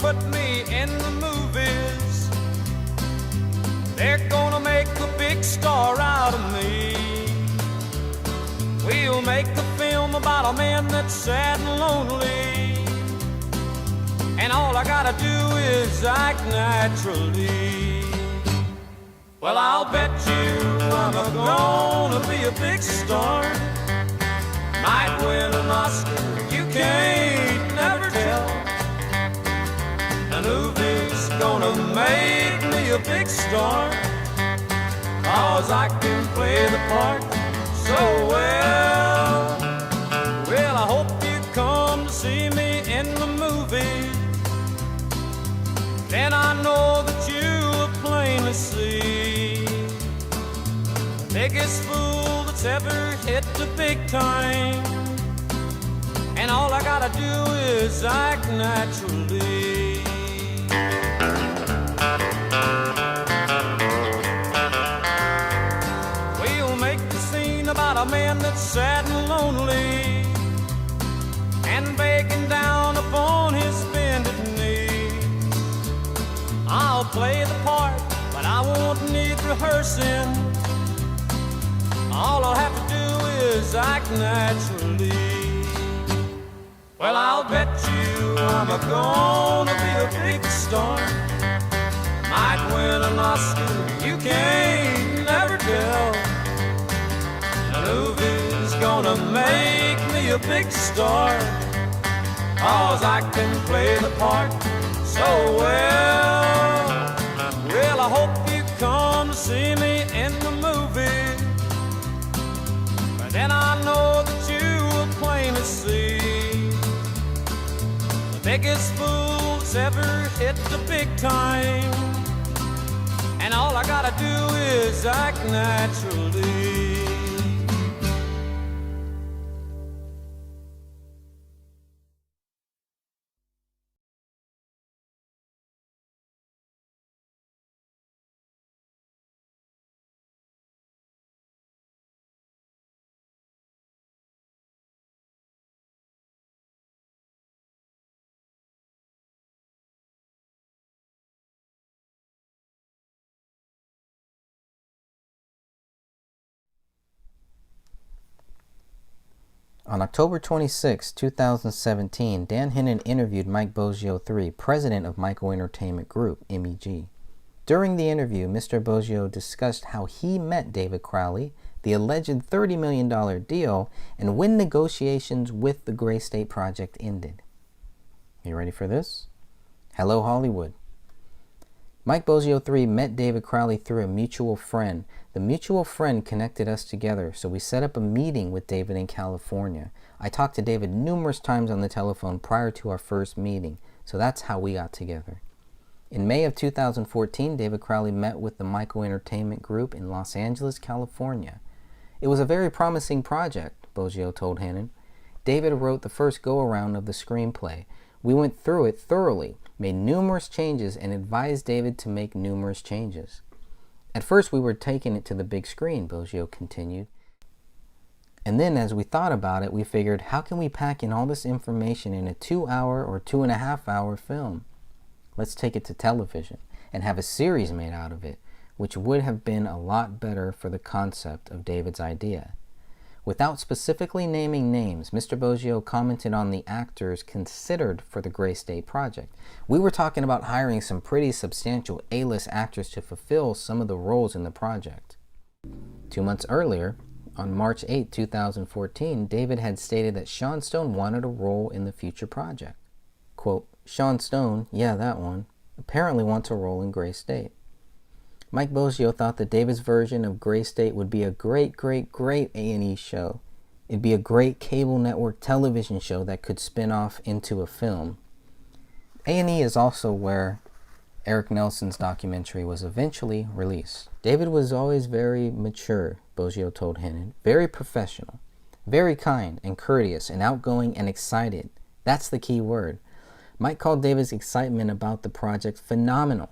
put me in the movies. They're gonna make a big star out of me. We'll make a film about a man that's sad and lonely, and all I gotta do is act naturally. Well, I'll bet you I'm gonna be a big star. Might win an Oscar, you can't never tell. The movie's gonna make me a big star, 'cause I can play the part so well. Well, I hope you come to see me in the movie. Then I know that you'll plainly see the biggest fool that's ever hit the big time, and all I gotta do is act naturally. We'll make the scene about a man that's sad and lonely, and begging down upon his bended knee. I'll play the part, but I won't need rehearsing. All I'll have to do is act naturally. Well, I'll bet you I'm gonna be a big star. Might win an Oscar, you can't never tell. The movie's gonna make me a big star, 'cause I can play the part so well. Well, I hope you come to see me in the movie. But then I know that you will plainly see the biggest fool that's ever hit the big time, and all I gotta do is act naturally. On October 26, 2017, Dan Hennen interviewed Mike Boggio III, president of Michael Entertainment Group, MEG. During the interview, Mr. Boggio discussed how he met David Crowley, the alleged $30 million deal, and when negotiations with the Gray State Project ended. You ready for this? Hello, Hollywood. Mike Boggio III met David Crowley through a mutual friend. The mutual friend connected us together, so we set up a meeting with David in California. I talked to David numerous times on the telephone prior to our first meeting, so that's how we got together. In May of 2014, David Crowley met with the Michael Entertainment Group in Los Angeles, California. It was a very promising project, Boggio told Hennen. David wrote the first go-around of the screenplay. We went through it thoroughly, made numerous changes, and advised David to make numerous changes. At first, we were taking it to the big screen, Boggio continued. And then, as we thought about it, we figured, how can we pack in all this information in a 2-hour or 2.5-hour film? Let's take it to television and have a series made out of it, which would have been a lot better for the concept of David's idea. Without specifically naming names, Mr. Boggio commented on the actors considered for the Gray State Project. We were talking about hiring some pretty substantial A-list actors to fulfill some of the roles in the project. 2 months earlier, on March 8, 2014, David had stated that Sean Stone wanted a role in the future project. Quote, Sean Stone, yeah, that one, apparently wants a role in Gray State. Mike Boggio thought that David's version of Gray State would be a great A&E show. It'd be a great cable network television show that could spin off into a film. A&E is also where Eric Nelson's documentary was eventually released. David was always very mature, Boggio told Hennen, very professional, very kind and courteous and outgoing and excited. That's the key word. Mike called David's excitement about the project phenomenal.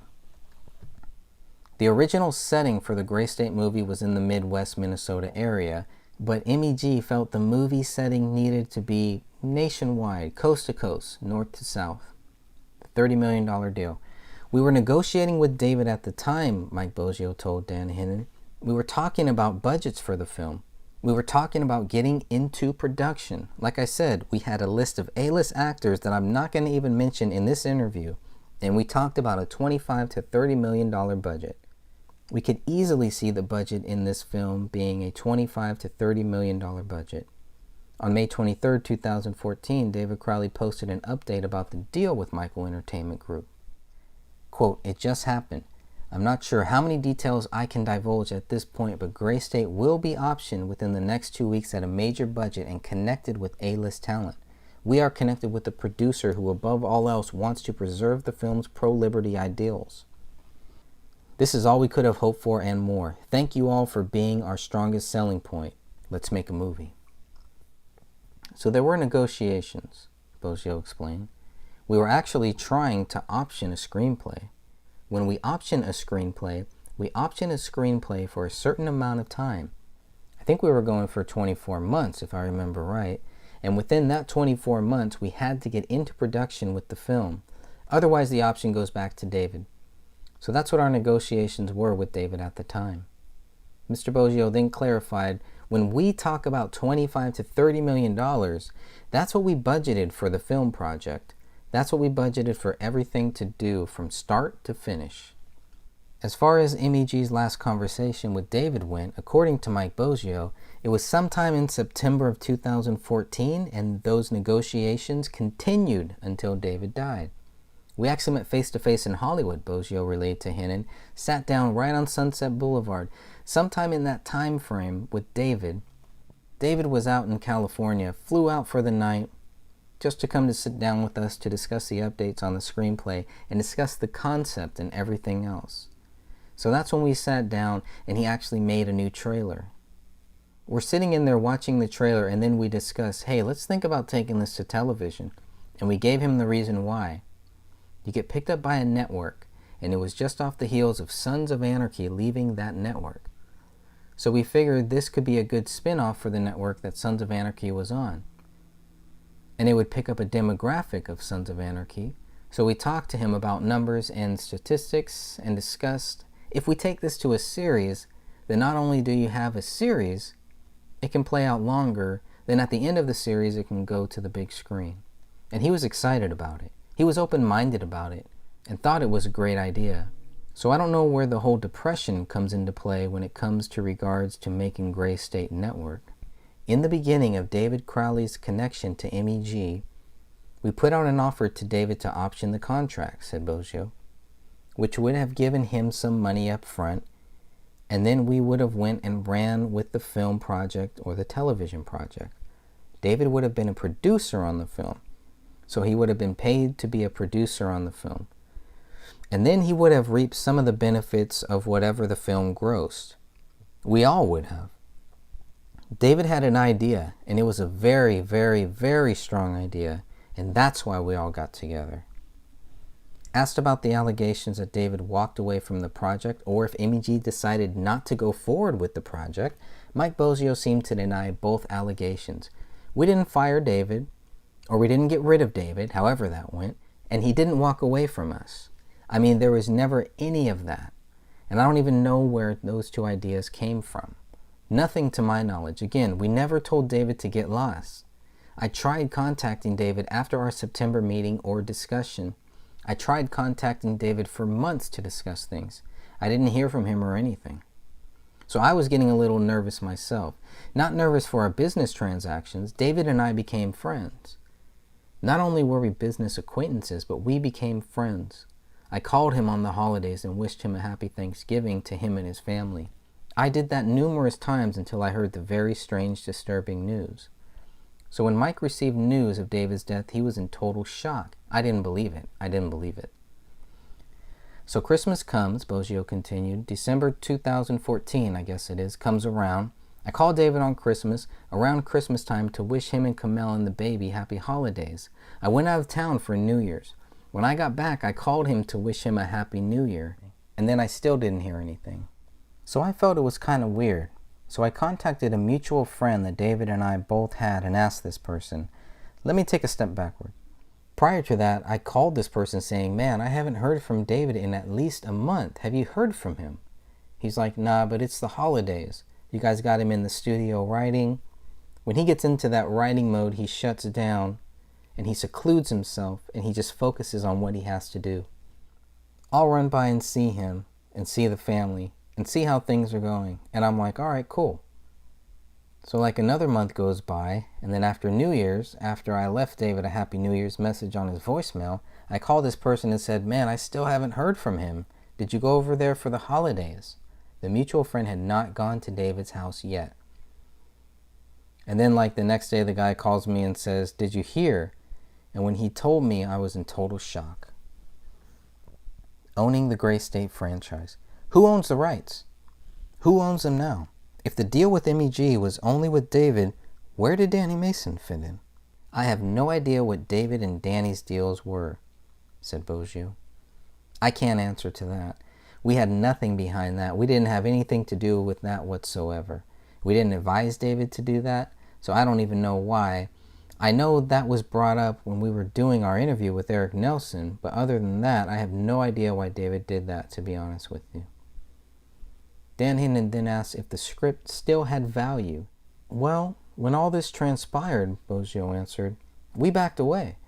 The original setting for the Gray State movie was in the Midwest Minnesota area, but MEG felt the movie setting needed to be nationwide, coast to coast, north to south. The $30 million deal. We were negotiating with David at the time, Mike Boggio told Dan Hennen. We were talking about budgets for the film. We were talking about getting into production. Like I said, we had a list of A-list actors that I'm not going to even mention in this interview, and we talked about a $25 to $30 million budget. We could easily see the budget in this film being a $25 to $30 million budget. On May 23, 2014, David Crowley posted an update about the deal with Michael Entertainment Group. Quote, "It just happened. I'm not sure how many details I can divulge at this point, but Gray State will be optioned within the next 2 weeks at a major budget and connected with A-list talent. We are connected with a producer who above all else wants to preserve the film's pro-liberty ideals. This is all we could have hoped for and more. Thank you all for being our strongest selling point. Let's make a movie." So there were negotiations, Boggio explained. We were actually trying to option a screenplay. When we option a screenplay, we option a screenplay for a certain amount of time. I think we were going for 24 months, if I remember right. And within that 24 months, we had to get into production with the film. Otherwise, the option goes back to David. So that's what our negotiations were with David at the time. Mr. Boggio then clarified, when we talk about $25 to $30 million, that's what we budgeted for the film project. That's what we budgeted for everything to do from start to finish. As far as MEG's last conversation with David went, according to Mike Boggio, it was sometime in September of 2014, and those negotiations continued until David died. We actually met face-to-face in Hollywood, Boggio relayed to Hennen, sat down right on Sunset Boulevard. Sometime in that time frame with David. David was out in California, flew out for the night, just to come to sit down with us to discuss the updates on the screenplay and discuss the concept and everything else. So that's when we sat down and he actually made a new trailer. We're sitting in there watching the trailer, and then we discuss, hey, let's think about taking this to television. And we gave him the reason why. You get picked up by a network, and it was just off the heels of Sons of Anarchy leaving that network. So we figured this could be a good spin-off for the network that Sons of Anarchy was on. And it would pick up a demographic of Sons of Anarchy. So we talked to him about numbers and statistics and discussed, if we take this to a series, then not only do you have a series, it can play out longer, then at the end of the series it can go to the big screen. And he was excited about it. He was open-minded about it and thought it was a great idea. So I don't know where the whole depression comes into play when it comes to regards to making Gray State Network. In the beginning of David Crowley's connection to MEG, we put out an offer to David to option the contract, said Boggio, which would have given him some money up front, and then we would have went and ran with the film project or the television project. David would have been a producer on the film, so he would have been paid to be a producer on the film. And then he would have reaped some of the benefits of whatever the film grossed. We all would have. David had an idea, and it was a very, very, very strong idea, and that's why we all got together. Asked about the allegations that David walked away from the project, or if MEG decided not to go forward with the project, Mike Boggio seemed to deny both allegations. We didn't fire David, or we didn't get rid of David, however that went, and he didn't walk away from us. I mean, there was never any of that, and I don't even know where those two ideas came from. Nothing to my knowledge. Again, we never told David to get lost. I tried contacting David after our September meeting or discussion. I tried contacting David for months to discuss things. I didn't hear from him or anything. So I was getting a little nervous myself. Not nervous for our business transactions. David and I became friends. Not only were we business acquaintances, but we became friends. I called him on the holidays and wished him a happy Thanksgiving to him and his family. I did that numerous times until I heard the very strange, disturbing news. So when Mike received news of David's death, he was in total shock. I didn't believe it. So Christmas comes, Boggio continued. December 2014, I guess it is, comes around. I called David on Christmas, around Christmas time, to wish him and Camille and the baby happy holidays. I went out of town for New Year's. When I got back, I called him to wish him a happy New Year, and then I still didn't hear anything. So I felt it was kind of weird. So I contacted a mutual friend that David and I both had and asked this person. Let me take a step backward. Prior to that, I called this person saying, man, I haven't heard from David in at least a month. Have you heard from him? He's like, nah, but it's the holidays. You guys got him in the studio writing. When he gets into that writing mode, he shuts down and he secludes himself and he just focuses on what he has to do. I'll run by and see him and see the family and see how things are going. And I'm like, all right, cool. So like another month goes by, and then after New Year's, after I left David a Happy New Year's message on his voicemail, I called this person and said, man, I still haven't heard from him. Did you go over there for the holidays? The mutual friend had not gone to David's house yet. And then like the next day, the guy calls me and says, did you hear? And when he told me, I was in total shock. Owning the Gray State franchise. Who owns the rights? Who owns them now? If the deal with MEG was only with David, where did Danny Mason fit in? I have no idea what David and Danny's deals were, said Boggio. I can't answer to that. We had nothing behind that. We didn't have anything to do with that whatsoever. We didn't advise David to do that, so I don't even know why. I know that was brought up when we were doing our interview with Eric Nelson, but other than that, I have no idea why David did that, to be honest with you. Dan Hennen then asked if the script still had value. Well, when all this transpired, Boggio answered, we backed away.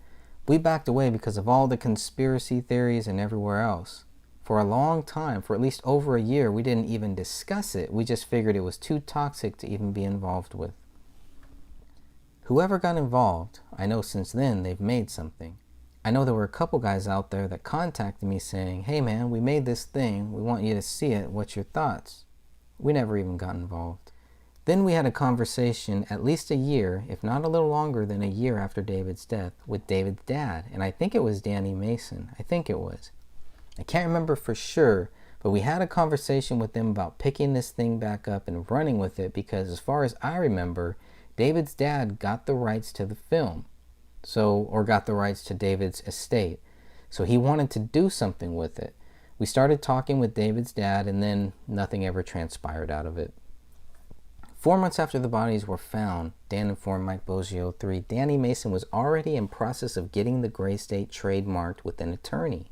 We backed away because of all the conspiracy theories and everywhere else. For a long time, for at least over a year, we didn't even discuss it. We just figured it was too toxic to even be involved with. Whoever got involved, I know since then they've made something. I know there were a couple guys out there that contacted me saying, hey man, we made this thing, we want you to see it, what's your thoughts? We never even got involved. Then we had a conversation at least a year, if not a little longer than a year after David's death, with David's dad, and I think it was Danny Mason. I think it was. I can't remember for sure, but we had a conversation with them about picking this thing back up and running with it because as far as I remember, David's dad got the rights to the film. Or got the rights to David's estate. So he wanted to do something with it. We started talking with David's dad and then nothing ever transpired out of it. 4 months after the bodies were found, Dan informed Mike Boggio III, Danny Mason was already in process of getting the Gray State trademarked with an attorney.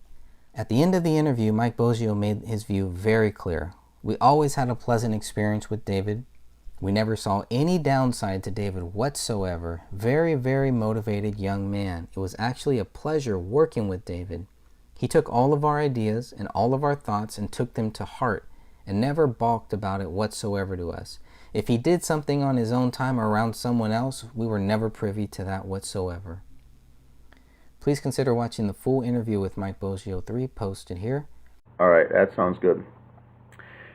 At the end of the interview, Mike Boggio made his view very clear. We always had a pleasant experience with David. We never saw any downside to David whatsoever. Very, very motivated young man. It was actually a pleasure working with David. He took all of our ideas and all of our thoughts and took them to heart and never balked about it whatsoever to us. If he did something on his own time or around someone else, we were never privy to that whatsoever. Please consider watching the full interview with Mike Boggio III posted here. All right, that sounds good.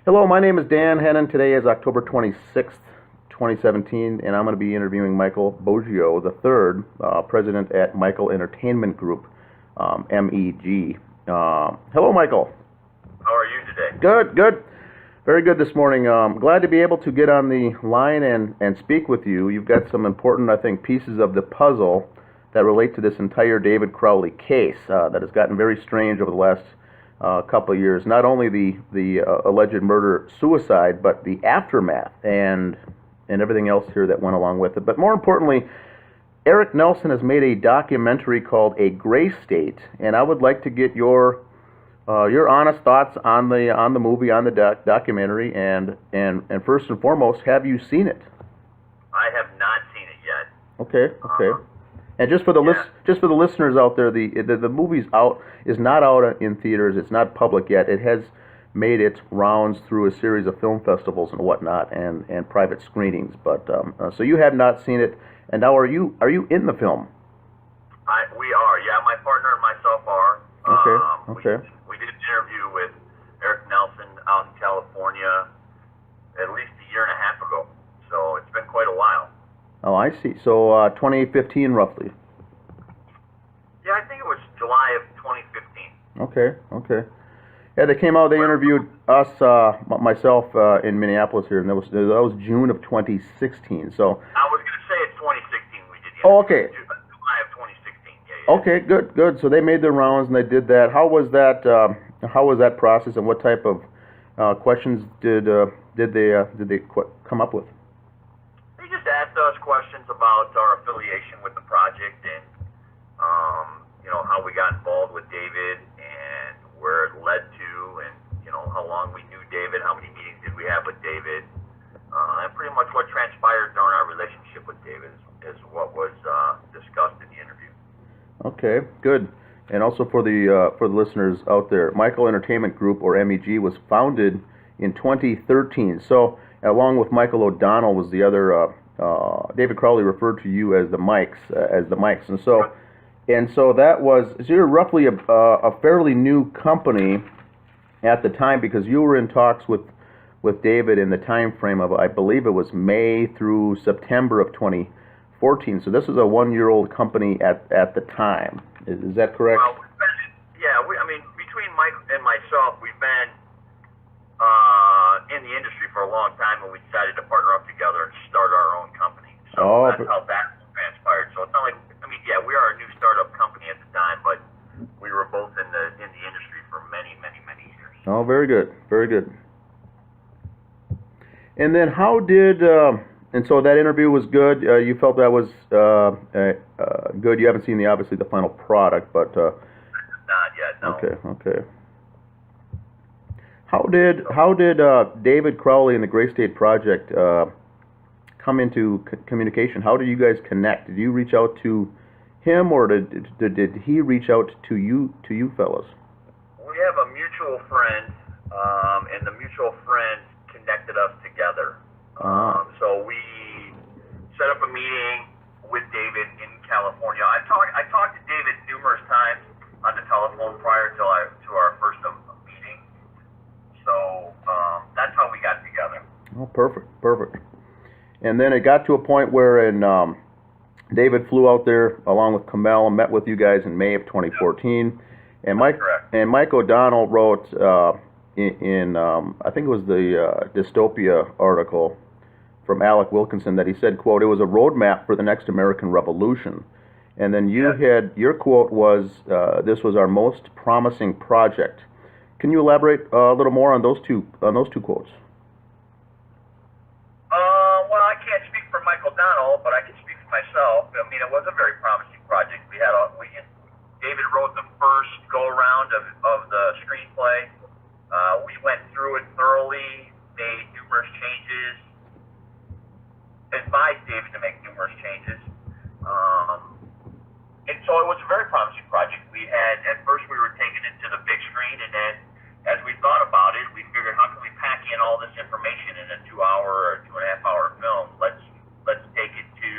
Hello, my name is Dan Hennen. Today is October 26th, 2017, and I'm going to be interviewing Michael Boggio III, president at Michael Entertainment Group, MEG. Hello, Michael. How are you today? Good, good. Very good this morning. Glad to be able to get on the line and speak with you. You've got some important, I think, pieces of the puzzle that relate to this entire David Crowley case that has gotten very strange over the last couple of years. Not only the alleged murder-suicide, but the aftermath and everything else here that went along with it. But more importantly, Eric Nelson has made a documentary called A Gray State, and I would like to get your honest thoughts on the movie, on the documentary, and first and foremost, have you seen it? I have not seen it yet. Okay. And just for the listeners out there, the movie's is not out in theaters. It's not public yet. It has made its rounds through a series of film festivals and whatnot, and private screenings. But so you have not seen it, and now are you in the film? We are. Yeah, my partner and myself are. Okay. We did an interview with Eric Nelson out in California at least a year and a half ago. So it's been quite a while. Oh, I see. So 2015, roughly. Yeah, I think it was July of 2015. Okay. Yeah, they came out. They interviewed us, myself, in Minneapolis here, and that was June of 2016. So. I was going to say it's 2016. We did. Oh, okay. July of 2016. Yeah. Okay, good. So they made their rounds and they did that. How was that? How was that process, and what type of questions did they come up with? They just asked us questions about our affiliation with the project and how we got involved with David and where it led to, and how long we knew David, how many meetings did we have with David, and pretty much what transpired during our relationship with David is what was discussed in the interview. Okay, good. And also for the listeners out there, Michael Entertainment Group, or MEG, was founded in 2013. So, along with Michael O'Donnell, was the other. David Crowley referred to you as the Mikes, and so that was. So you're roughly a fairly new company at the time, because you were in talks with David in the time frame of, I believe it was May through September of 2014. So this is a 1-year-old company at the time. Is that correct? Well, between Mike and myself, we've been in the industry for a long time, and we decided to partner up together and start our own company. So that's how that transpired. So it's not like, we are a new startup company at the time, but we were both in the industry for many, many, many years. Oh, very good, very good. And then how did? And so that interview was good. You felt that was good. You haven't seen obviously the final product, but not yet. No. Okay. How did David Crowley and the Gray State Project come into communication? How did you guys connect? Did you reach out to him, or did he reach out to you fellas? We have a mutual friend, and the mutual friend connected us together. So we set up a meeting with David in California. I talked to David numerous times on the telephone prior to our first meeting. So that's how we got together. Oh, perfect. And then it got to a point where David flew out there along with Kamel and met with you guys in May of 2014. And Mike O'Donnell wrote in I think it was the Dystopia article from Alec Wilkinson that he said, quote, "It was a roadmap for the next American Revolution." And then your quote was, "This was our most promising project." Can you elaborate a little more on those two quotes? Well, I can't speak for Mike O'Donnell, but I can speak for myself. It was a very promising project. David wrote the first go-around of the screenplay. We went through it thoroughly, made numerous changes, advised David to make numerous changes. And so it was a very promising project. At first we were taking it to the big screen, and then as we thought about it, we figured, how can we pack in all this information in a 2-hour or 2.5-hour film? Let's take it to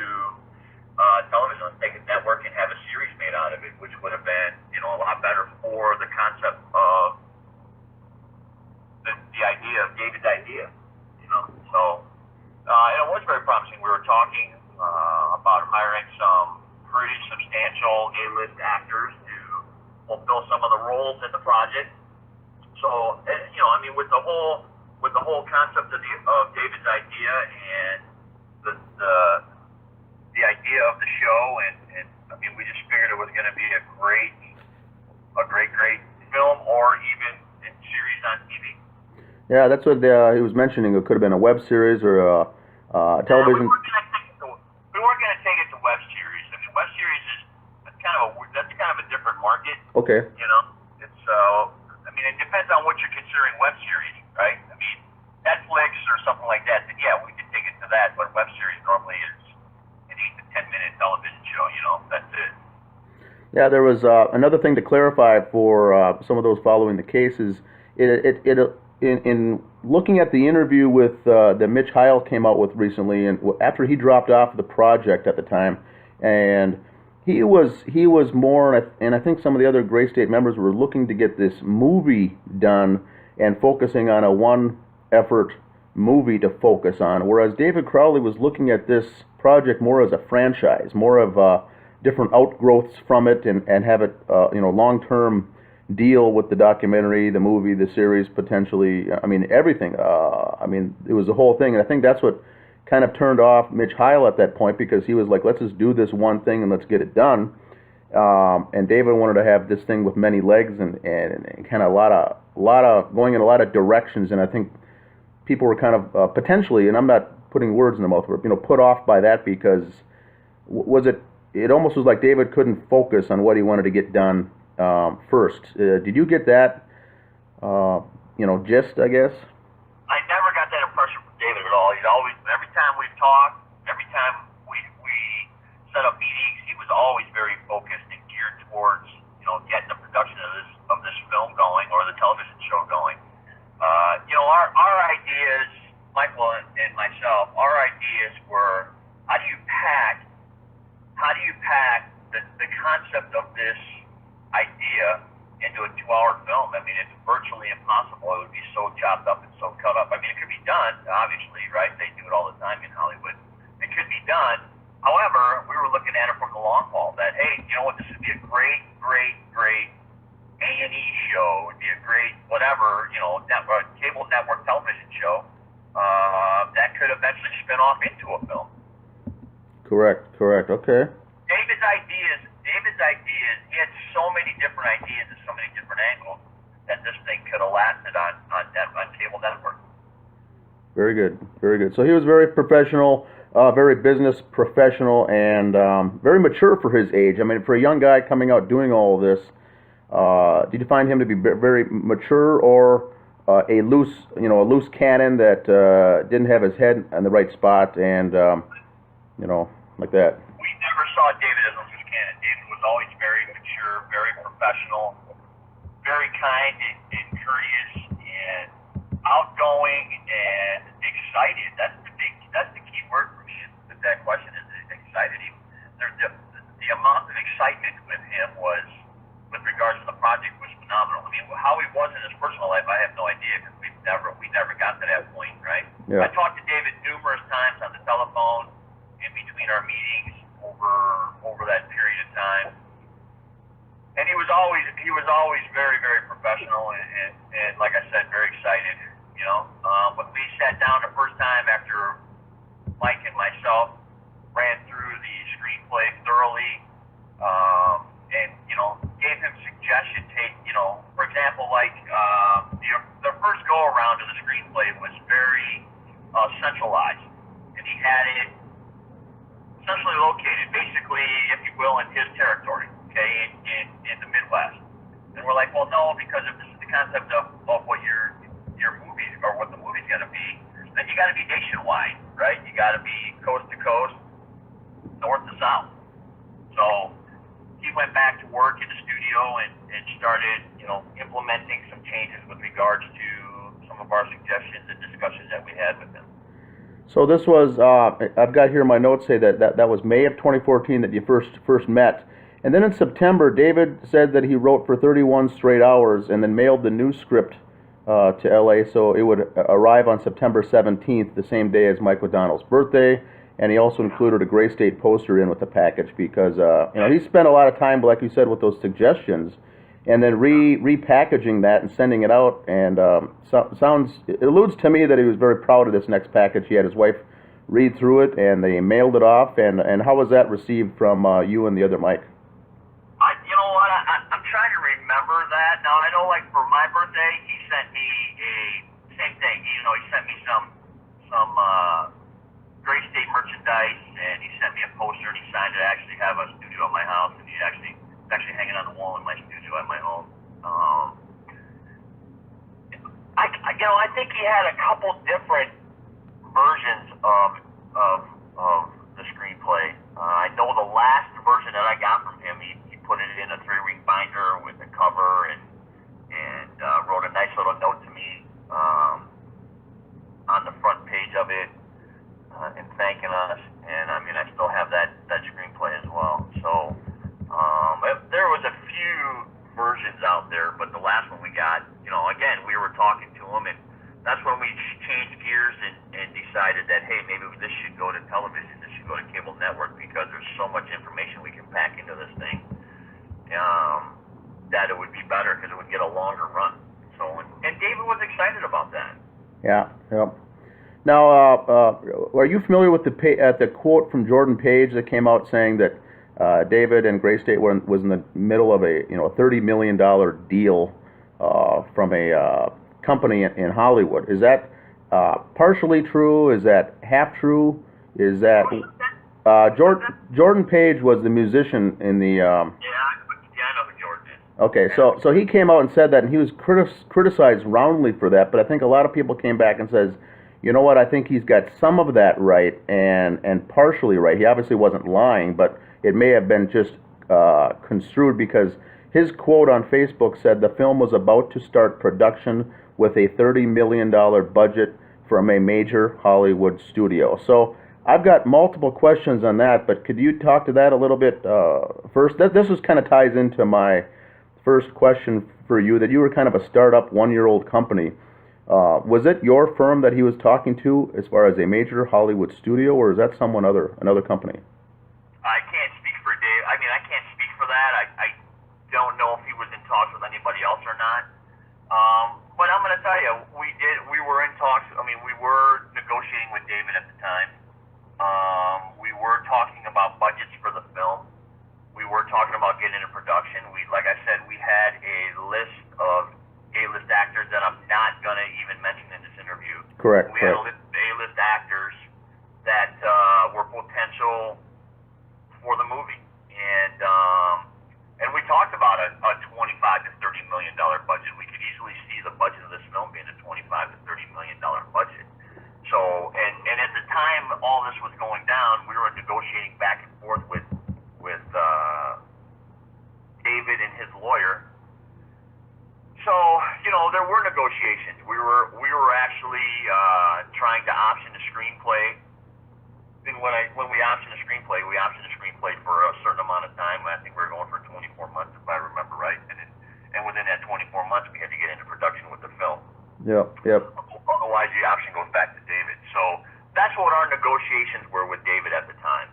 television. Let's take it network and have a series made out of it, which would have been, a lot better for the concept of the idea of David's idea. So it was very promising. We were talking about hiring some pretty substantial A-list actors to fulfill some of the roles in the project. So, with the whole concept of David's idea and the idea of the show, and we just figured it was going to be a great film, or even a series on TV. Yeah, that's what he was mentioning. It could have been a web series or a television. We weren't going to take it to web series. Web series is kind of a different market. Okay. It depends on what you're considering web series, right? Netflix or something like that, then yeah, we could take it to that, but web series normally is an 8 to 10 minute television show, that's it. Yeah, there was another thing to clarify for some of those following the cases. In looking at the interview with that Mitch Heil came out with recently, and after he dropped off the project at the time, and he was more, and I think some of the other Gray State members were looking to get this movie done and focusing on a one-effort movie to focus on, whereas David Crowley was looking at this project more as a franchise, more of different outgrowths from it, and have it, long-term deal with the documentary, the movie, the series, potentially. Everything. It was the whole thing, and I think that's what kind of turned off Mitch Heil at that point, because he was like, let's just do this one thing and let's get it done. And David wanted to have this thing with many legs and kind of a lot of going in a lot of directions, and I think people were kind of potentially, and I'm not putting words in the mouth, but put off by that, because was it it almost was like David couldn't focus on what he wanted to get done first. Did you get that, gist, I guess? I never got that impression from David at all. He's always, every time we've talked, every time we set up meetings, he was always very focused and geared towards, getting the production of this film going or the television show going. Our ideas, Michael and myself, our ideas were, how do you pack the concept of this idea into a 2-hour film? I mean, it's virtually impossible. It would be so chopped up and so cut up. I mean, it could be done, obviously, right? They do it all the time in Hollywood. It could be done. However, we were looking at it from the long haul that, hey, you know what, this would be a great A&E show. It would be a great whatever, cable network television show that could eventually spin off into a film. Correct. Okay. David's ideas, he had so many different ideas and so many different angles that this thing could have lasted on cable network. Very good. So he was very professional, very business professional, and very mature for his age. I mean, for a young guy coming out doing all of this, did you find him to be very mature, or a loose cannon that didn't have his head in the right spot, and like that? We never saw David as a loose cannon. David was always very mature, very professional, very kind and courteous, and outgoing and excited. That's the key word for me with that question is excited. The amount of excitement with him was, with regards to the project, was phenomenal. I mean, how he was in his personal life, I have no idea, because we never got to that point, right? Yeah. I talked to David numerous times on the telephone in between our meetings over that period of time, and he was always very, very professional and like I said, very excited. When we sat down the first time after Mike and myself ran through the screenplay thoroughly, and gave him suggestions. For example, like the first go around of the screenplay was very centralized, and he had it centrally located, basically, if you will, in his territory, okay, in the Midwest. And we're like, well, no, because if this is the concept of what your movie or what the movie's got to be, then you got to be nationwide, right? You got to be coast to coast, north to south. So he went back to work in the studio and started, implementing some changes with regards to some of our suggestions and discussions that we had with him. So this was, I've got here my notes say that was May of 2014 that you first met. And then in September, David said that he wrote for 31 straight hours and then mailed the new script to LA, so it would arrive on September 17th, the same day as Mike O'Donnell's birthday. And he also included a Gray State poster in with the package because he spent a lot of time, like you said, with those suggestions, and then repackaging that and sending it out. And it alludes to me that he was very proud of this next package. He had his wife read through it, and they mailed it off. And how was that received from you and the other Mike? I'm trying to remember that. Now, I know, like, for my birthday, he sent me same thing. He sent me some Gray State merchandise, and he sent me a poster, and he signed it. I actually have a studio at my house, and it's actually hanging on the wall in my studio at my home. I think he had a couple different versions of the screenplay. I know the last version that I got from him, he put it in a 3-ring binder with a cover and wrote a nice little note to me on the front page of it and thanking us. And I mean, I still have that screenplay as well. So there was a few versions out there, but the last one we got, again, we were talking to him, and that's when we changed gears and decided that, hey, maybe this should go to television, this should go to cable network, because there's so much information we can pack into this thing that it would be better because it would get a longer run. So, and David was excited about that. Yeah. Now, are you familiar with the quote from Jordan Page that came out saying that David and Gray State was in the middle of a $30 million deal from a company in Hollywood? Is that partially true? Is that half true? Is that? Jordan Page was the musician in the. Yeah, I know who Jordan is. Okay, so he came out and said that, and he was criticized roundly for that. But I think a lot of people came back and says, you know what? I think he's got some of that right and partially right. He obviously wasn't lying, but it may have been just construed because his quote on Facebook said the film was about to start production with a $30 million budget from a major Hollywood studio. So I've got multiple questions on that, but could you talk to that a little bit first? This was kind of ties into my first question for you, that you were kind of a startup, one-year-old company. Was it your firm that he was talking to as far as a major Hollywood studio, or is that another company? I can't speak for Dave. I mean, I can't speak for that. I don't know if he was in talks with anybody else or not. But I'm going to tell you, we were in talks. I mean, we were negotiating with David at the time. We were talking about budgets for the film. We were talking about getting into production. Like I said, we had a list of A-list actors that I'm not going to even mention in this interview. Correct. We had a list of A-list actors that were potential for the movie, and we talked about a $25 to $30 million budget. We could easily see the budget of this film being a $25 to $30 million budget. So, and at the time all this was going down, we were negotiating back and forth with David and his lawyer. So, you know, there were negotiations. We were actually trying to option the screenplay. And when we optioned the screenplay, for a certain amount of time. I think we were going for 24 months, if I remember right. And within that 24 months, we had to get into production with the film. Yep. Otherwise, the option goes back to David. So that's what our negotiations were with David at the time.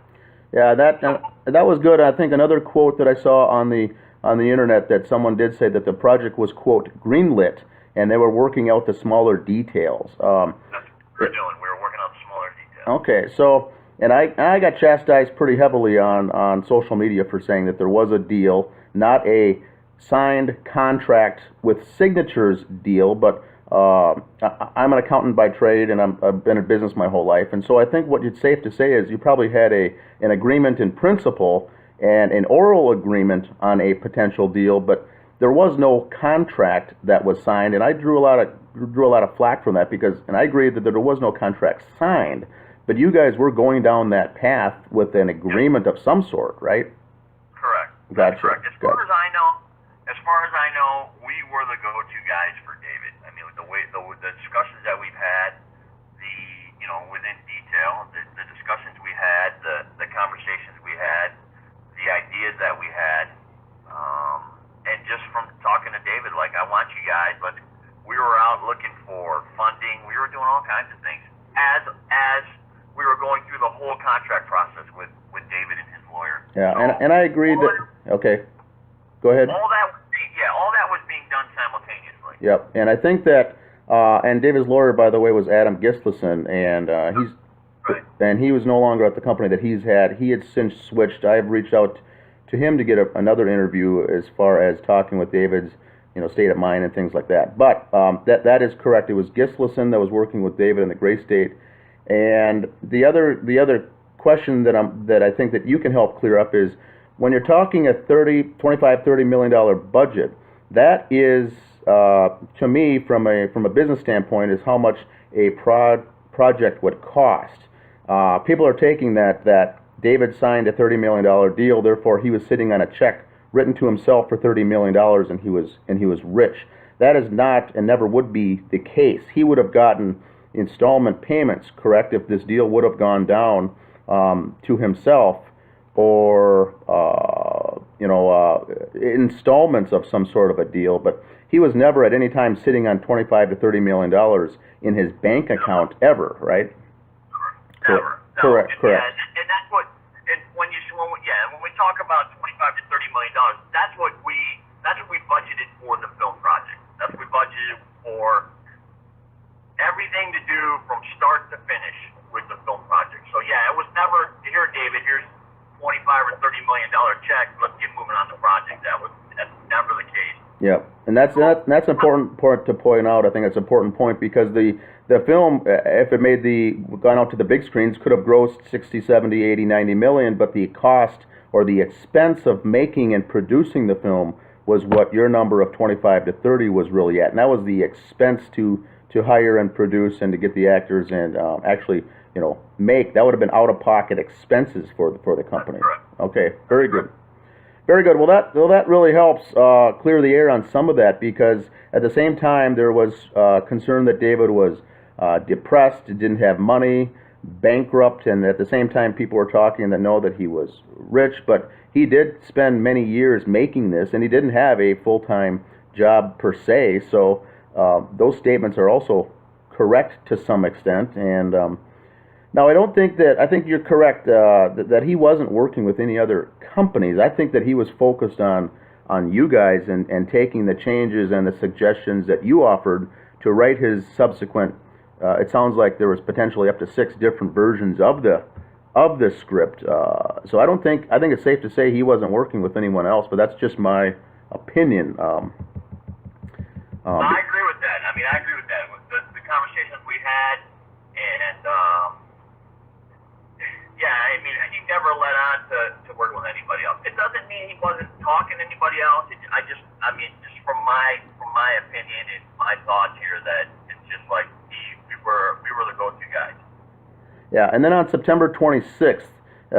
Yeah, that was good. I think another quote that I saw on the internet, that someone did say that the project was, quote, greenlit, and they were working out the smaller details. That's what we were doing. We were working out the smaller details. Okay, so, and I got chastised pretty heavily on social media for saying that there was a deal, not a signed contract with signatures deal, but I'm an accountant by trade, and I've been in business my whole life, and so I think what it's safe to say is you probably had an agreement in principle and an oral agreement on a potential deal, but there was no contract that was signed, and I drew a lot of flack from that and I agree that there was no contract signed, but you guys were going down that path with an agreement of some sort, right? Correct. Gotcha. That's correct. As far as I know, we were the go-to guys for David. I mean, the discussions that we've had, within detail, the discussions we had, the conversations we had, the ideas that we had, and just from talking to David, like, I want you guys, but we were out looking for funding. We were doing all kinds of things as we were going through the whole contract process with David and his lawyer. Yeah, So, and I agree that. Okay, go ahead. All that was being done simultaneously. Yep, and I think that, and David's lawyer, by the way, was Adam Gislason, and and he was no longer at the company that he's had. He had since switched. I've reached out to him to get another interview as far as talking with David's, state of mind and things like that. But that is correct. It was Gislason that was working with David in the Gray State. And the other question that I think that you can help clear up is, when you're talking a $30 million budget, that is, to me, from a business standpoint, is how much a project would cost. People are taking that David signed a $30 million deal, therefore he was sitting on a check written to himself for $30 million, and he was rich. That is not and never would be the case. He would have gotten installment payments, correct, if this deal would have gone down to himself, or installments of some sort of a deal. But he was never at any time sitting on $25 to $30 million in his bank account ever, right? Never. Correct. Yeah, and that's what. And when we talk about $25 to $30 million, that's what we budgeted for the film project. That's what we budgeted for everything to do from start to finish with the film project. So yeah, it was never, here, David, here's $25 or $30 million check. Let's get moving on the project. That's never the case. Yep. And that's important point to point out. I think it's an important point because the film, if it gone out to the big screens, could have grossed 60, 70, 80, 90 million, but the cost or the expense of making and producing the film was what your number of 25 to 30 was really at. And that was the expense to hire and produce and to get the actors and actually, make. That would have been out-of-pocket expenses for the company. Okay, very good. Very good. Well, that really helps clear the air on some of that, because at the same time there was concern that David was depressed, didn't have money, bankrupt, and at the same time people were talking that know that he was rich, but he did spend many years making this, and he didn't have a full-time job per se. So those statements are also correct to some extent. And now, I think you're correct that he wasn't working with any other companies. I think that he was focused on you guys and taking the changes and the suggestions that you offered to write his subsequent, it sounds like there was potentially up to 6 different versions of the script. So I think it's safe to say he wasn't working with anyone else, but that's just my opinion. I agree with that. I agree with that. With the conversations we had, and he never let on to work with anybody else. It doesn't mean he wasn't talking to anybody else. Just from my opinion and my thoughts here, that it's just like we were the go-to guys. Yeah, and then on September 26th,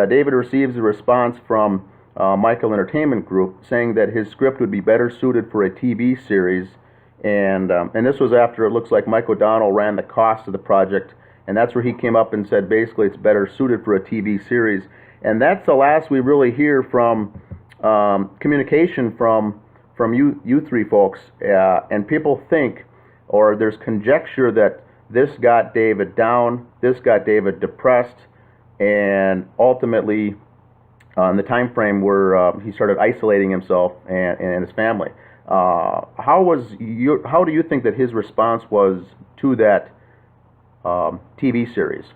David receives a response from Michael Entertainment Group saying that his script would be better suited for a TV series, and this was after it looks like Mike O'Donnell ran the cost of the project. And that's where he came up and said basically it's better suited for a TV series. And that's the last we really hear from communication from you three folks. And people think, or there's conjecture that this got David down, this got David depressed, and ultimately in the time frame where he started isolating himself and his family. How do you think that his response was to that TV series?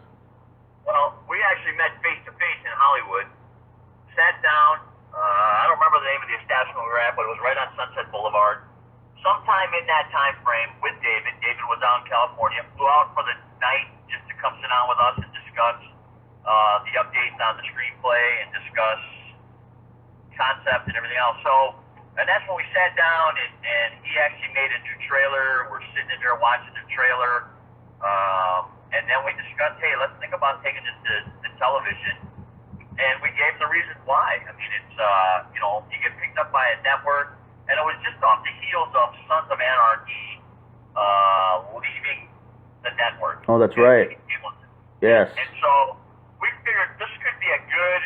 Well, we actually met face to face in Hollywood, sat down. I don't remember the name of the establishment we were at, but it was right on Sunset Boulevard. Sometime in that time frame with David. David was out in California, flew out for the night just to come sit down with us and discuss the updates on the screenplay and discuss concept and everything else. And that's when we sat down, and he actually made a new trailer. We're sitting in there watching the trailer. And then we discussed, hey, let's think about taking this to television. And we gave the reason why. It's, you get picked up by a network, and it was just off the heels of Sons of Anarchy leaving the network. Oh, that's right. Yes. And so we figured this could be a good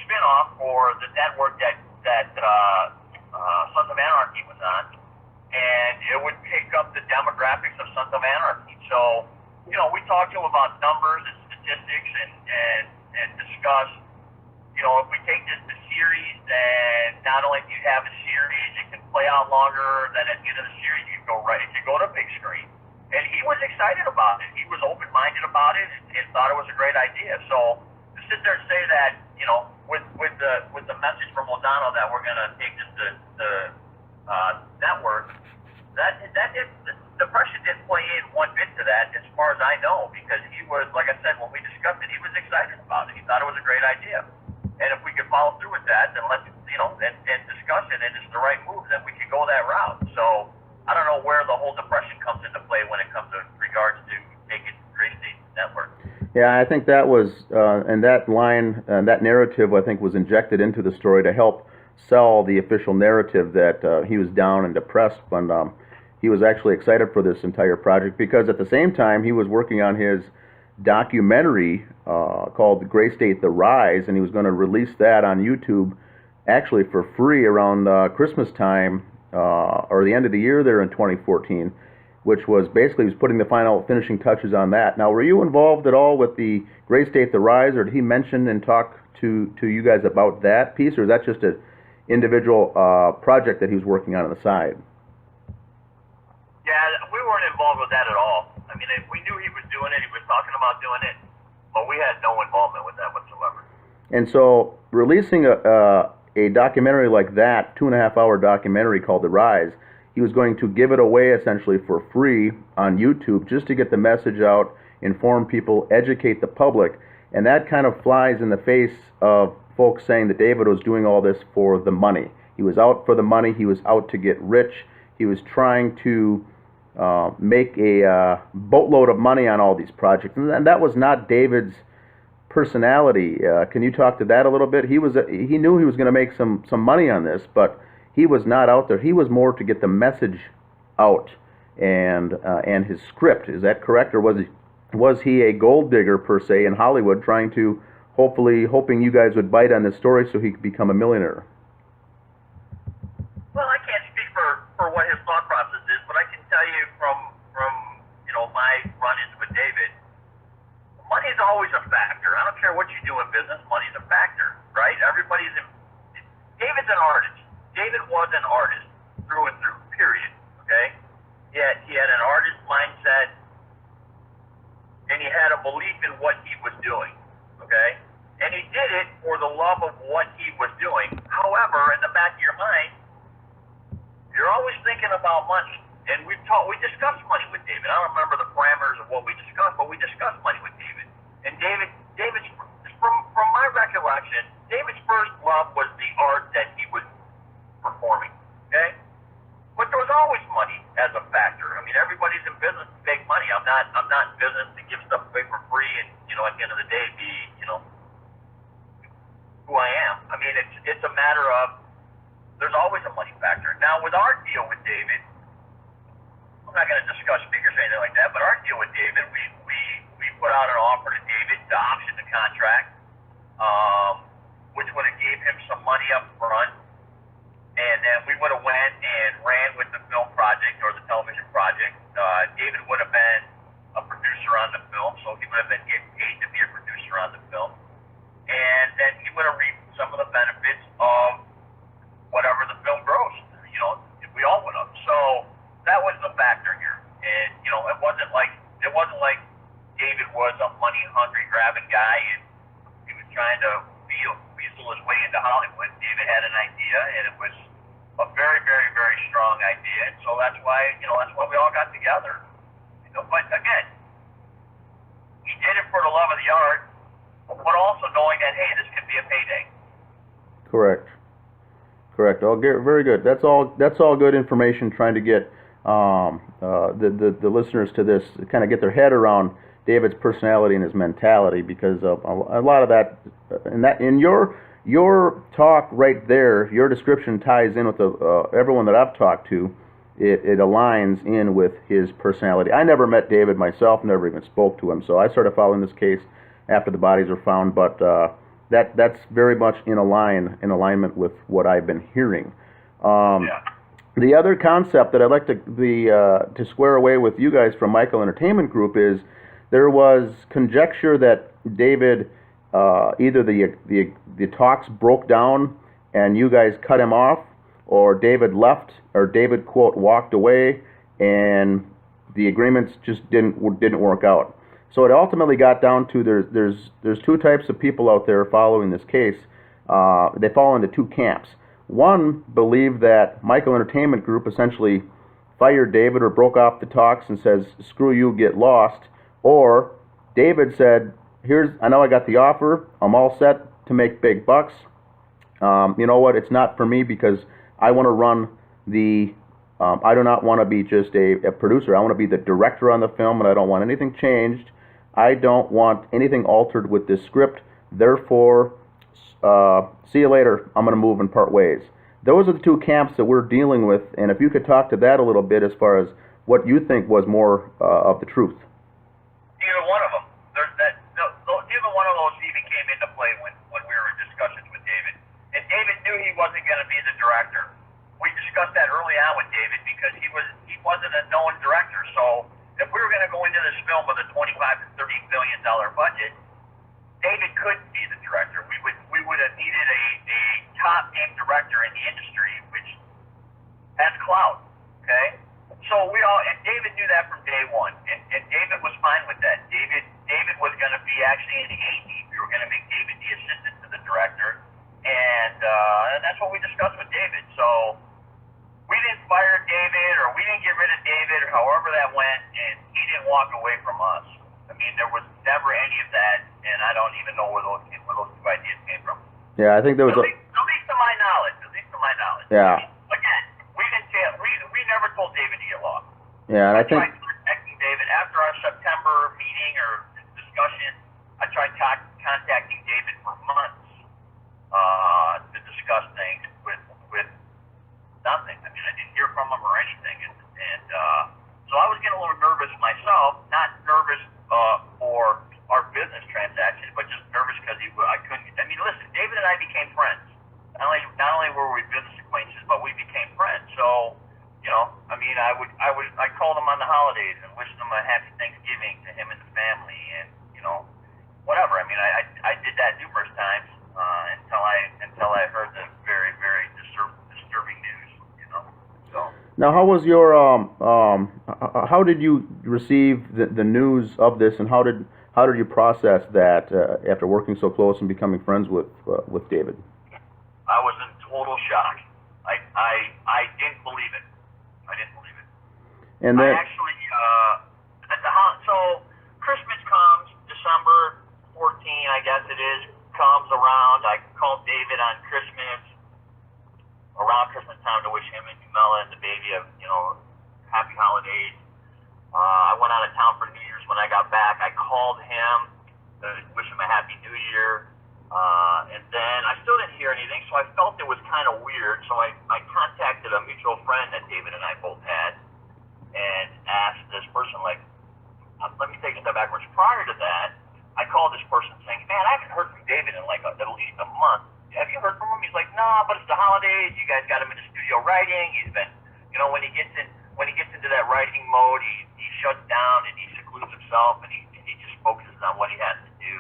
spin-off for the network that Sons of Anarchy was on. And it would pick up the demographics of Sons of Anarchy. So, we talked to him about numbers and statistics and discussed, if we take this to series, then not only do you have a series, it can play out longer, then at the end of the series, it can go to big screen. And he was excited about it. He was open-minded about it and thought it was a great idea. So, to sit there and say that, with the message from O'Donnell that we're going to take this to network, the depression didn't play in one bit to that, as far as I know, because he was, like I said, when we discussed it, he was excited about it. He thought it was a great idea. And if we could follow through with that, then let's, and discuss it, and it's the right move, then we could go that route. So I don't know where the whole depression comes into play when it comes to regards to taking Gray State Network. Yeah, I think that was, and that line, that narrative, I think, was injected into the story to help sell the official narrative that he was down and depressed, but he was actually excited for this entire project because at the same time he was working on his documentary called Gray State: The Rise, and he was going to release that on YouTube actually for free around Christmas time or the end of the year there in 2014, which was basically he was putting the final finishing touches on that. Now, were you involved at all with the Gray State: The Rise, or did he mention and talk to you guys about that piece, or is that just an individual project that he was working on the side? Yeah, we weren't involved with that at all. We knew he was doing it. He was talking about doing it, but we had no involvement with that whatsoever. And so, releasing a documentary like that, 2.5-hour documentary called The Rise, he was going to give it away essentially for free on YouTube just to get the message out, inform people, educate the public. And that kind of flies in the face of folks saying that David was doing all this for the money. He was out for the money. He was out to get rich. He was trying to make a boatload of money on all these projects. And that was not David's personality. Can you talk to that a little bit? He knew he was going to make some money on this, but he was not out there. He was more to get the message out and his script. Is that correct, or was he a gold digger per se in Hollywood, trying to hoping you guys would bite on this story so he could become a millionaire? Well, I can't speak for what his thought process is, but I can tell you from my run-ins with David, money is always a factor. I don't care what you do in business, money's a factor, right? David's an artist. David was an artist through and through, period, okay? He had an artist mindset, and he had a belief in what he was doing, okay? And he did it for the love of what he was doing. However, in the back of your mind, you're always thinking about money. And we discussed money with David. I don't remember the parameters of what we discussed, but we discussed money with David. And David's from my recollection, David's first love was the art that he was performing, okay? But there was always money as a factor. I mean, everybody's in business to make money. I'm not in business to give stuff away for free and, at the end of the day, be, who I am. I mean, it's a matter of there's always a money factor. Now, with our deal with David, I'm not going to discuss figures or anything like that, but our deal with David, we put out an offer to David to option the contract, which would have gave him some money up front, and then we would have went and ran with the film project or the television project. David would have been a producer on the film, so he would have been getting paid to be a producer on the film, and then he would have reaped some of the benefits of whatever the film grossed. We all would have. So that was the factor here, and it wasn't like David was a money-hungry, grabbing guy, and he was trying to weasel his way into Hollywood. David had an idea, and it was a very, very, very strong idea, and so that's why we all got together. But again, he did it for the love of the art, but also knowing that, hey, this could be a payday. Correct. Oh, very good. That's all good information. Trying to get the listeners to this, kind of get their head around David's personality and his mentality, because a lot of that, in your talk right there, your description ties in with everyone that I've talked to. It aligns in with his personality. I never met David myself, never even spoke to him, so I started following this case after the bodies were found, but that's very much in alignment with what I've been hearing. The other concept that I'd like to square away with you guys from Michael Entertainment Group is there was conjecture that David, either the talks broke down and you guys cut him off, or David left, or David, quote, walked away, and the agreements just didn't work out. So it ultimately got down to there's two types of people out there following this case. They fall into two camps. One believed that Michael Entertainment Group essentially fired David or broke off the talks and says, screw you, get lost. Or David said, I know I got the offer, I'm all set to make big bucks. You know what, it's not for me because I want to run I do not want to be just a producer. I want to be the director on the film, and I don't want anything changed. I don't want anything altered with this script. Therefore, see you later. I'm going to move and part ways. Those are the two camps that we're dealing with, and if you could talk to that a little bit as far as what you think was more of the truth. Neither one of them. Neither one of those even came into play when we were in discussions with David. And David knew he wasn't going to be the director. We discussed that early on with David because he wasn't a known director. So if we were going to go into this film with a $25 to $30 million budget, David couldn't be the director. We would have needed a top name director in the industry, which has clout. Okay, so and David knew that from day one, and David was fine with that. David was going to be actually an AD. We were going to make David the assistant to the director, and that's what we discussed with David. So we didn't fire David, or we didn't get rid of David, or however that went, and he didn't walk away from us. I mean, there was never any of that, and I don't even know where those two ideas came from. Yeah, I think there was At least to my knowledge. At least to my knowledge. Yeah. Again, we didn't tell. We never told David to get lost. Yeah, and I think. I tried contacting David after our September meeting or discussion. I tried contacting David for months to discuss things with nothing. I mean, I didn't hear from him or anything, and so I was getting a little nervous myself. Not nervous for our business transaction, but just nervous because I couldn't. I mean, listen, David and I became friends. Not only were we business acquaintances, but we became friends. So, you know, I mean, I called him on the holidays and wished him a happy Thanksgiving to him and the family, and you know, whatever. I mean, I did that numerous times until I heard the very, very disturbing news. You know, so. Now, how was your how did you receive the news of this, and how did you process that after working so close and becoming friends with David? I was in total shock. I didn't believe it. And then, I actually so Christmas comes, December 14, I guess it is, comes around. I called David on Christmas, around Christmas time, to wish him and Mela and the baby happy holidays. I went out of town for New Year's. When I got back, I called him to wish him a happy New Year. And then I still didn't hear anything, so I felt it was kind of weird. So I contacted a mutual friend that David and I both had and asked this person, like, let me take a step backwards. Prior to that, I called this person saying, man, I haven't heard from David in like at least a month. Have you heard from him? He's like, no, but it's the holidays. You guys got him in the studio writing. He's been, when he gets into that writing mode, he shuts down and he secludes himself, and he just focuses on what he has to do.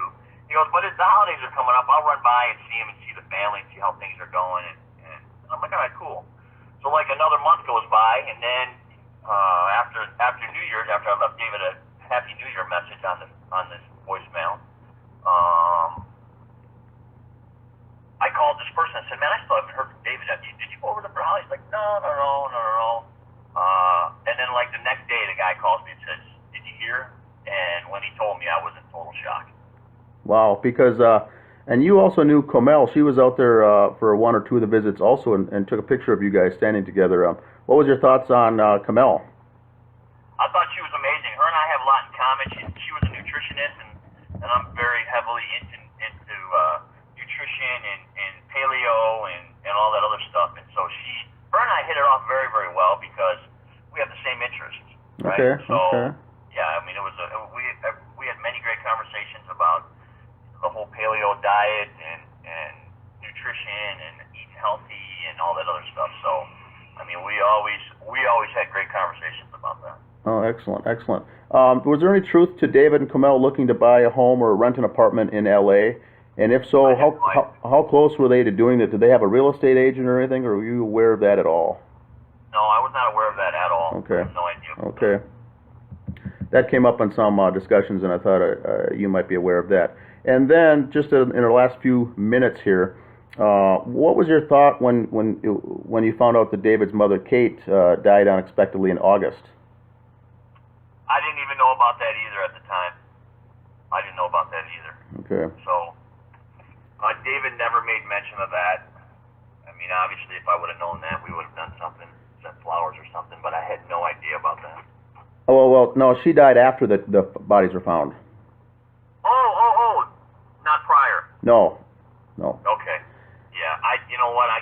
He goes, but as the holidays are coming up, I'll run by and see him and see the family and see how things are going. And I'm like, all right, cool. So like another month goes by, and then after New Year's, after I left David a Happy New Year message on this voicemail, I called this person and said, man, I still haven't heard from David. Did you go over to Crowley? He's like, no. And then like the next day, the guy calls me and says, did you hear? And when he told me, I was in total shock. Wow, because and you also knew Comel. She was out there for one or two of the visits also, and took a picture of you guys standing together. What was your thoughts on Comel? I thought she was amazing. Her and I have a lot in common. She was a nutritionist, and I'm very heavily into nutrition and paleo and all that other stuff. And so her and I hit it off very, very well because we have the same interests. Right? Okay. So okay. Yeah, I mean, we had many great conversations about the whole paleo diet and nutrition and eating healthy and all that other stuff. So, I mean, we always had great conversations about that. Oh, excellent. Was there any truth to David and Comel looking to buy a home or rent an apartment in L.A.? And if so, how close were they to doing it? Did they have a real estate agent or anything, or were you aware of that at all? No, I was not aware of that at all. Okay. I have no idea. Okay. That came up in some discussions, and I thought you might be aware of that. And then, just in our last few minutes here, what was your thought when you found out that David's mother, Kate, died unexpectedly in August? I didn't even know about that either at the time. I didn't know about that either. Okay. So, David never made mention of that. I mean, obviously, if I would have known that, we would have done something, sent flowers or something, but I had no idea about that. Oh, well, no, she died after the bodies were found. Oh, not prior. No. Okay. Yeah, you know what, I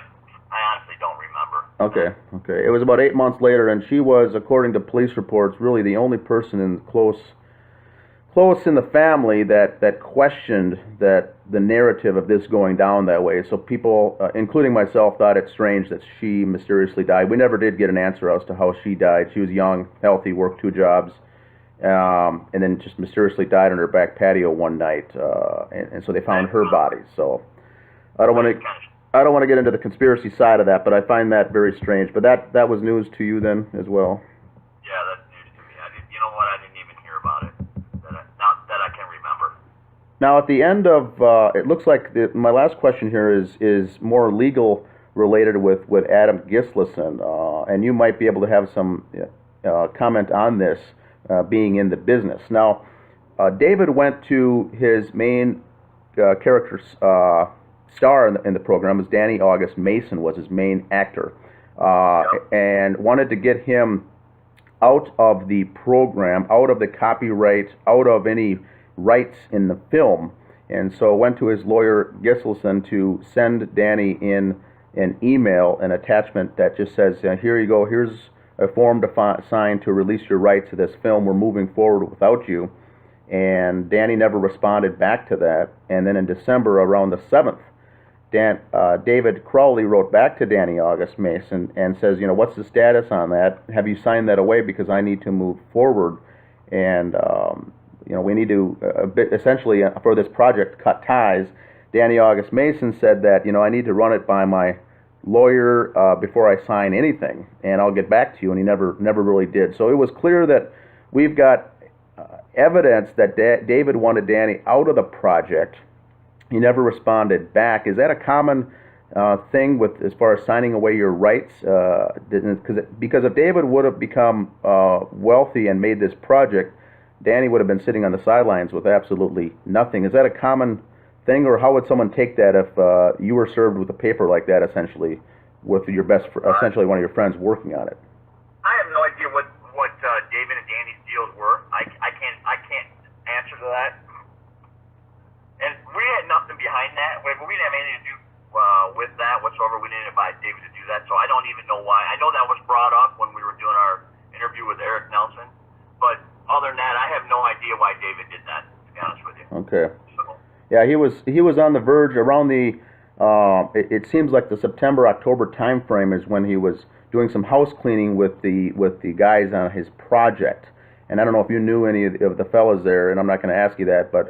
honestly don't remember. Okay. It was about 8 months later, and she was, according to police reports, really the only person close in the family that questioned the narrative of this going down that way. So people, including myself, thought it strange that she mysteriously died. We never did get an answer as to how she died. She was young, healthy, worked 2 jobs, and then just mysteriously died on her back patio one night. And so they found her body. So I don't want to get into the conspiracy side of that, but I find that very strange. But that was news to you then as well. Yeah, that's news to me. You know what? I didn't even hear about it. Not that I can remember. Now, at the end of, it looks like my last question here is more legal related with Adam Gislason, and you might be able to have some comment on this, being in the business. Now, David went to his main character star in the program. Was Danny August Mason was his main actor, and wanted to get him out of the program, out of the copyright, out of any rights in the film, and so went to his lawyer Gislason to send Danny in an email, an attachment that just says, here you go, here's a form to sign to release your rights to this film. We're moving forward without you. And Danny never responded back to that. And then in December, around the 7th, David Crowley wrote back to Danny August Mason and says, what's the status on that? Have you signed that away, because I need to move forward, and we need to essentially for this project cut ties. Danny August Mason said that I need to run it by my lawyer before I sign anything, and I'll get back to you. And he never really did. So it was clear that we've got evidence that David wanted Danny out of the project. He never responded back. Is that a common thing with as far as signing away your rights? Because if David would have become wealthy and made this project, Danny would have been sitting on the sidelines with absolutely nothing. Is that a common thing, or how would someone take that if you were served with a paper like that, essentially, with your essentially one of your friends working on it? I have no idea what David and Danny's deals were. I can't answer to that. And we had nothing behind that. We didn't have anything to do with that whatsoever. We didn't invite David to do that, so I don't even know why. I know that was brought up when we were doing our interview with Eric Nelson, but other than that, I have no idea why David did that, to be honest with you. Okay. So, yeah, he was on the verge around the. It seems like the September-October time frame is when he was doing some house cleaning with the guys on his project. And I don't know if you knew any of the fellas there, and I'm not going to ask you that, but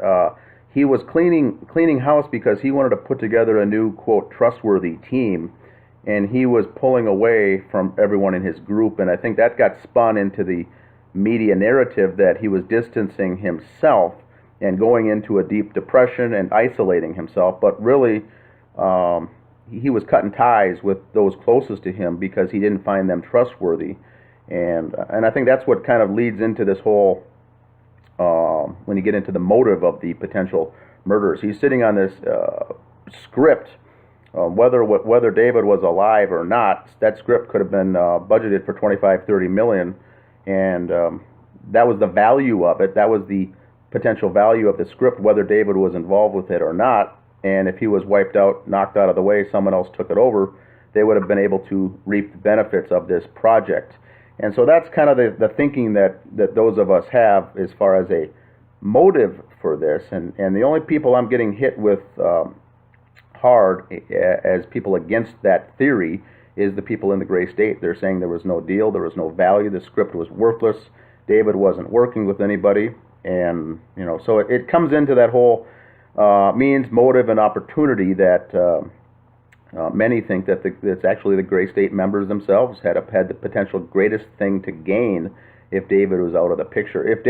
he was cleaning house because he wanted to put together a new, quote, trustworthy team, and he was pulling away from everyone in his group, and I think that got spun into the media narrative that he was distancing himself and going into a deep depression and isolating himself, but really he was cutting ties with those closest to him because he didn't find them trustworthy, and I think that's what kind of leads into this whole when you get into the motive of the potential murderers. He's sitting on this script. Whether David was alive or not, that script could have been budgeted for $25-30 million, and that was the value of it. That was the potential value of the script, whether David was involved with it or not. And if he was wiped out, knocked out of the way, someone else took it over, they would have been able to reap the benefits of this project. And so that's kind of the thinking that those of us have as far as a motive for this. And the only people I'm getting hit with hard as people against that theory is the people in the gray state. They're saying there was no deal, there was no value, the script was worthless, David wasn't working with anybody. And, so it comes into that whole means, motive, and opportunity that many think that it's actually the gray state members themselves had the potential greatest thing to gain if David was out of the picture. If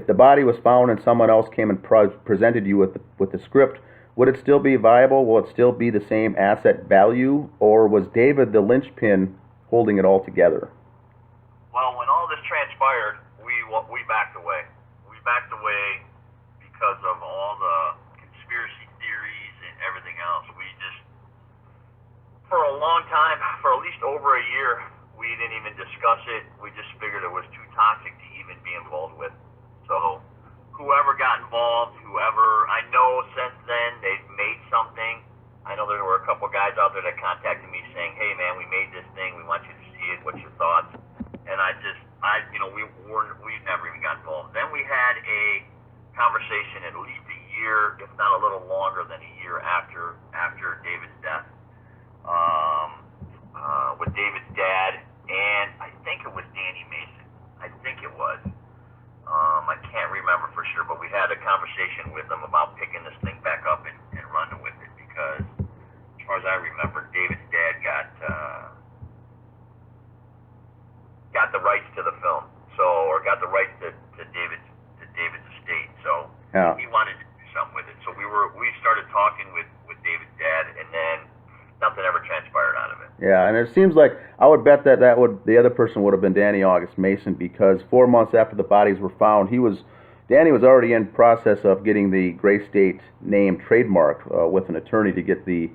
the body was found and someone else came and presented you with the script, would it still be viable? Will it still be the same asset value? Or was David the linchpin holding it all together? well, when all this transpired, we backed away. We backed away because of all the conspiracy theories and everything else. We just, for a long time, for at least over a year, we didn't even discuss it. We just figured it was too toxic to even be involved with. So whoever got involved, I know since then they've made something. I know there were a couple guys out there that contacted me saying, hey man, we made this thing, we want you to see it, what's your thoughts? And we've never even got involved. Then we had a conversation at least a year, if not a little longer than a year after David's death, with David's dad, and I think it was Danny Mason. I think it was. I can't remember for sure, but we had a conversation with them about picking this thing back up and running with it, because as far as I remember, David's dad got the rights to the film, or got the rights to David's estate. So yeah. He wanted to do something with it. So we started talking nothing ever transpired out of it. Yeah, and it seems like I would bet that the other person would have been Danny August Mason, because 4 months after the bodies were found, Danny was already in process of getting the Gray State name trademarked with an attorney to get the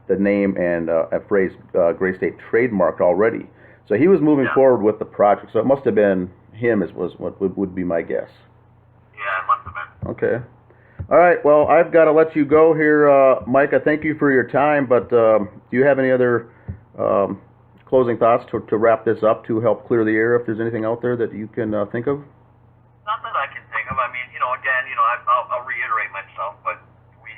the name and phrase Gray State trademarked already. So he was moving forward with the project. So it must have been him, was what would be my guess. Yeah, it must have been. Okay. All right. Well, I've got to let you go here, Mike. I thank you for your time. But do you have any other closing thoughts to wrap this up, to help clear the air, if there's anything out there that you can think of? Not that I can think of. I mean, again, I'll reiterate myself, but we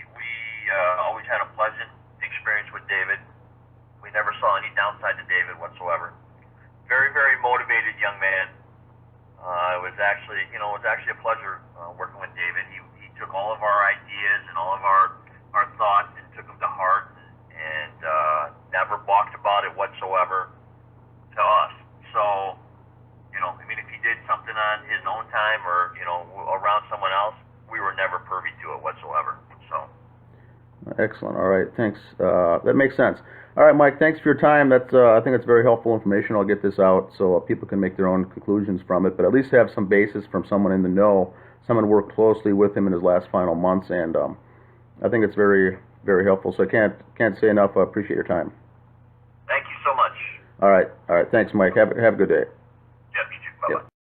always had a pleasant experience with David. We never saw any downside to David whatsoever. Very, very motivated young man. It was actually a pleasure working with David. He took all of our ideas and all of our thoughts and took them to heart, and never balked about it whatsoever to us. So, I mean, if he did something on his own time or, around someone else, we were never privy to it whatsoever. So. Excellent. All right. Thanks. That makes sense. All right, Mike, thanks for your time. I think it's very helpful information. I'll get this out so people can make their own conclusions from it, but at least have some basis from someone in the know, someone worked closely with him in his last final months, and I think it's very, very helpful. So I can't say enough. I appreciate your time. Thank you so much. All right. Thanks, Mike. Have a good day. Yep, you too. Bye-bye. Yep.